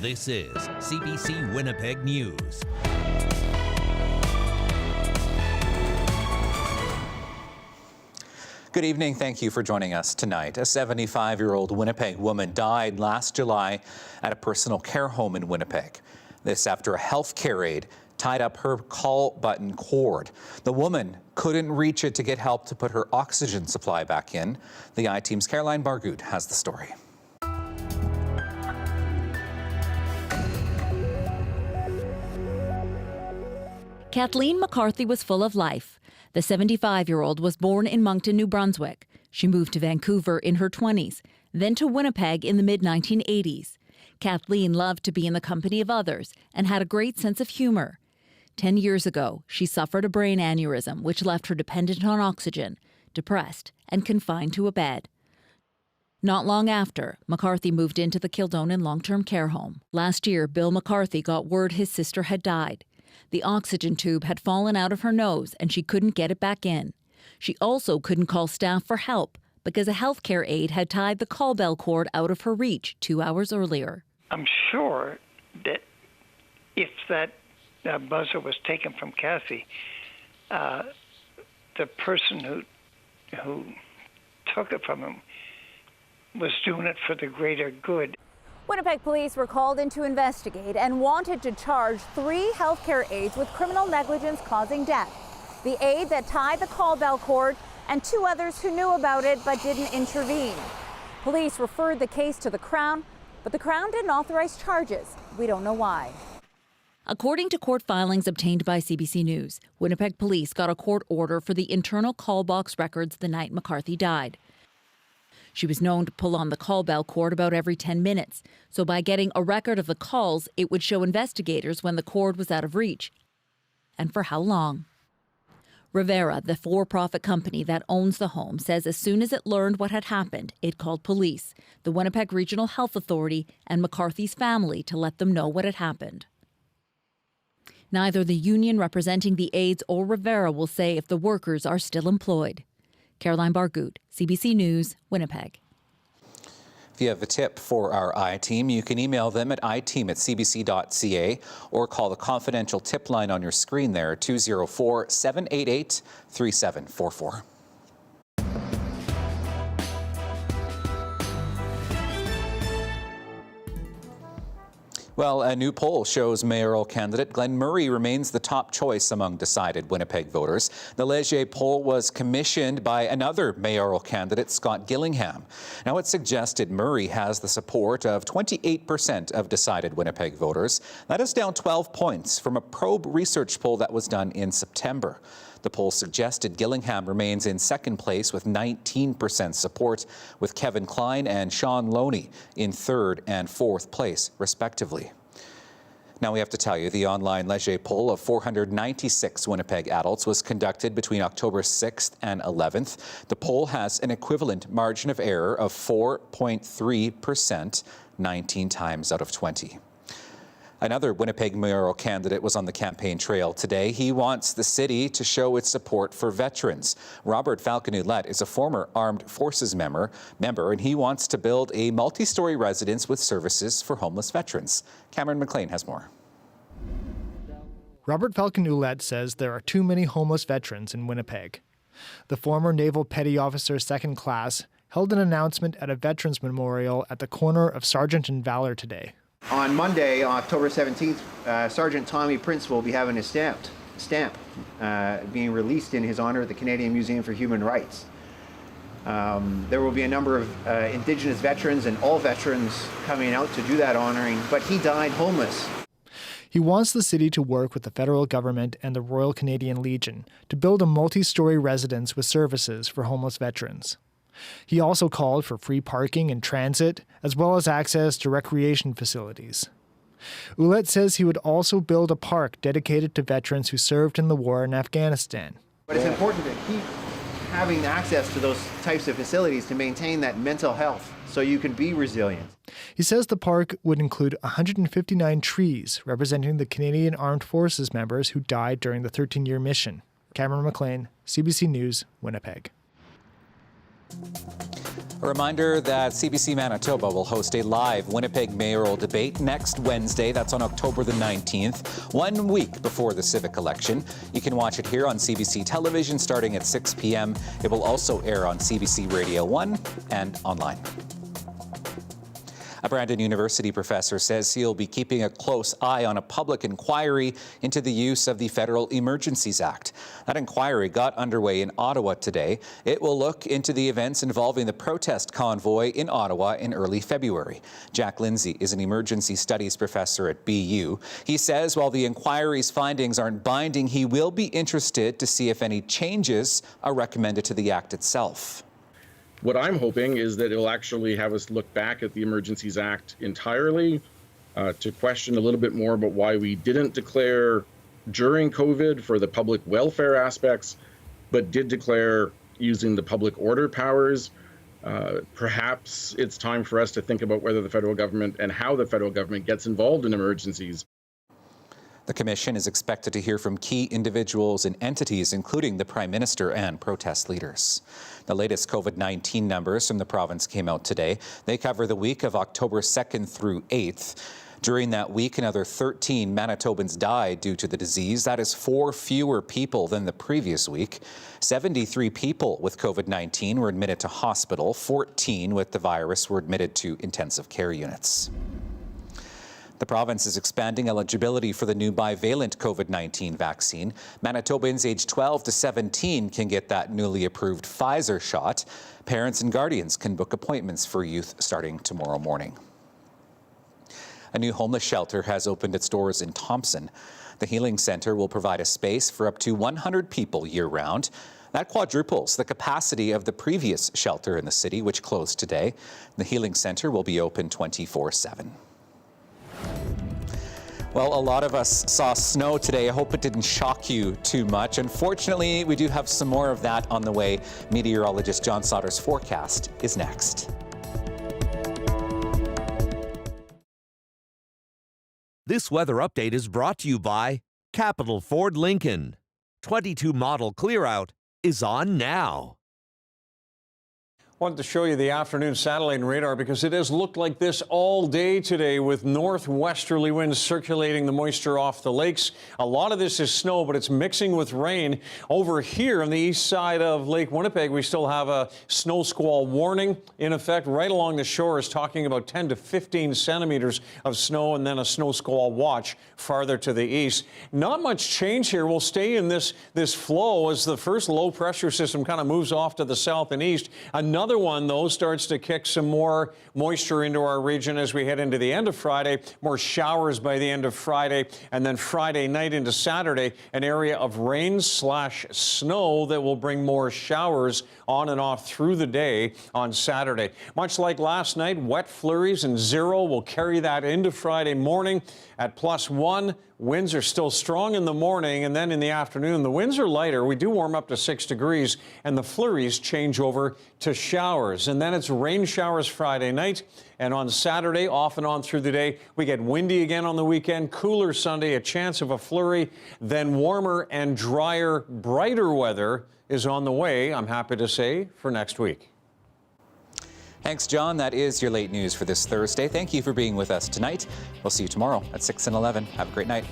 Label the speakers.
Speaker 1: This is CBC Winnipeg News.
Speaker 2: Good evening. Thank you for joining us tonight. A 75-year-old Winnipeg woman died last July at a personal care home in Winnipeg. This after a health care aide tied up her call button cord. The woman couldn't reach it to get help to put her oxygen supply back in. The I-Team's Caroline Bargood has the story.
Speaker 3: Kathleen McCarthy was full of life. The 75-year-old was born in Moncton, New Brunswick. She moved to Vancouver in her 20s, then to Winnipeg in the mid-1980s. Kathleen loved to be in the company of others and had a great sense of humor. 10 years ago, she suffered a brain aneurysm, which left her dependent on oxygen, depressed, and confined to a bed. Not long after, McCarthy moved into the Kildonan long-term care home. Last year, Bill McCarthy got word his sister had died. The oxygen tube had fallen out of her nose and she couldn't get it back in. She also couldn't call staff for help because a healthcare aide had tied the call bell cord out of her reach 2 hours earlier.
Speaker 4: I'm sure that if that buzzer was taken from Kathy, the person who took it from him was doing it for the greater good.
Speaker 5: Winnipeg police were called in to investigate and wanted to charge 3 healthcare aides with criminal negligence causing death. The aide that tied the call bell cord and 2 others who knew about it but didn't intervene. Police referred the case to the Crown, but the Crown didn't authorize charges. We don't know why.
Speaker 3: According to court filings obtained by CBC News, Winnipeg police got a court order for the internal call box records the night McCarthy died. She was known to pull on the call bell cord about every 10 minutes, so by getting a record of the calls, it would show investigators when the cord was out of reach and for how long. Rivera, the for-profit company that owns the home, says as soon as it learned what had happened, it called police, the Winnipeg Regional Health Authority, and McCarthy's family to let them know what had happened. Neither the union representing the aides or Rivera will say if the workers are still employed. Caroline Bargood, CBC News, Winnipeg.
Speaker 2: If you have a tip for our I-Team, you can email them at iteam@cbc.ca or call the confidential tip line on your screen there, 204-788-3744. Well, a new poll shows mayoral candidate Glenn Murray remains the top choice among decided Winnipeg voters. The Laychuk poll was commissioned by another mayoral candidate, Scott Gillingham. Now, it suggested Murray has the support of 28% of decided Winnipeg voters. That is down 12 points from a probe research poll that was done in September. The poll suggested Gillingham remains in second place with 19% support, with Kevin Klein and Sean Loney in third and fourth place, respectively. Now we have to tell you, the online Laychuk poll of 496 Winnipeg adults was conducted between October 6th and 11th. The poll has an equivalent margin of error of 4.3%, 19 times out of 20. Another Winnipeg mayoral candidate was on the campaign trail today. He wants the city to show its support for veterans. Robert Falcon-Ouellette is a former Armed Forces member, and he wants to build a multi-story residence with services for homeless veterans. Cameron McLean has more.
Speaker 6: Robert Falcon-Ouellette says there are too many homeless veterans in Winnipeg. The former Naval Petty Officer Second Class held an announcement at a veterans memorial at the corner of Sargent and Valor today.
Speaker 7: On Monday, October 17th, Sergeant Tommy Prince will be having his stamp being released in his honor at the Canadian Museum for Human Rights. There will be a number of Indigenous veterans and all veterans coming out to do that honoring, but he died homeless.
Speaker 6: He wants the city to work with the federal government and the Royal Canadian Legion to build a multi-story residence with services for homeless veterans. He also called for free parking and transit, as well as access to recreation facilities. Ouellette says he would also build a park dedicated to veterans who served in the war in Afghanistan.
Speaker 7: But it's important to keep having access to those types of facilities to maintain that mental health so you can be resilient.
Speaker 6: He says the park would include 159 trees representing the Canadian Armed Forces members who died during the 13-year mission. Cameron McLean, CBC News, Winnipeg.
Speaker 2: A reminder that CBC Manitoba will host a live Winnipeg mayoral debate next Wednesday. That's on October the 19th, 1 week before the civic election. You can watch it here on CBC Television starting at 6 p.m. It will also air on CBC Radio 1 and online. A Brandon University professor says he'll be keeping a close eye on a public inquiry into the use of the Federal Emergencies Act. That inquiry got underway in Ottawa today. It will look into the events involving the protest convoy in Ottawa in early February. Jack Lindsay is an emergency studies professor at BU. He says while the inquiry's findings aren't binding, he will be interested to see if any changes are recommended to the act itself.
Speaker 8: What I'm hoping is that it'll actually have us look back at the Emergencies Act entirely to question a little bit more about why we didn't declare during COVID for the public welfare aspects, but did declare using the public order powers. Perhaps it's time for us to think about whether the federal government and how the federal government gets involved in emergencies.
Speaker 2: The Commission is expected to hear from key individuals and entities, including the Prime Minister and protest leaders. The latest COVID-19 numbers from the province came out today. They cover the week of October 2nd through 8th. During that week, another 13 Manitobans died due to the disease. That is 4 fewer people than the previous week. 73 people with COVID-19 were admitted to hospital. 14 with the virus were admitted to intensive care units. The province is expanding eligibility for the new bivalent COVID-19 vaccine. Manitobans aged 12 to 17 can get that newly approved Pfizer shot. Parents and guardians can book appointments for youth starting tomorrow morning. A new homeless shelter has opened its doors in Thompson. The Healing Centre will provide a space for up to 100 people year-round. That quadruples the capacity of the previous shelter in the city, which closed today. The Healing Centre will be open 24/7. Well, a lot of us saw snow today. I hope it didn't shock you too much. Unfortunately, we do have some more of that on the way. Meteorologist John Sauder's forecast is next.
Speaker 1: This weather update is brought to you by Capital Ford Lincoln. 22 model clear-out is on now.
Speaker 9: Wanted to show you the afternoon satellite and radar because it has looked like this all day today with northwesterly winds circulating the moisture off the lakes. A lot of this is snow, but it's mixing with rain. Over here on the east side of Lake Winnipeg, we still have a snow squall warning in effect. Right along the shore is talking about 10 to 15 centimeters of snow and then a snow squall watch farther to the east. Not much change here. We'll stay in this flow as the first low pressure system kind of moves off to the south and east. Another one, though, starts to kick some more moisture into our region as we head into the end of Friday. More showers by the end of Friday, and then Friday night into Saturday, an area of rain/snow that will bring more showers on and off through the day on Saturday. Much like last night, wet flurries and 0 will carry that into Friday morning at +1. Winds are still strong in the morning, and then in the afternoon, the winds are lighter. We do warm up to 6 degrees, and the flurries change over to showers. And then it's rain showers Friday night, and on Saturday, off and on through the day, we get windy again on the weekend, cooler Sunday, a chance of a flurry, then warmer and drier, brighter weather is on the way, I'm happy to say, for next week.
Speaker 2: Thanks, John. That is your late news for this Thursday. Thank you for being with us tonight. We'll see you tomorrow at 6 and 11. Have a great night.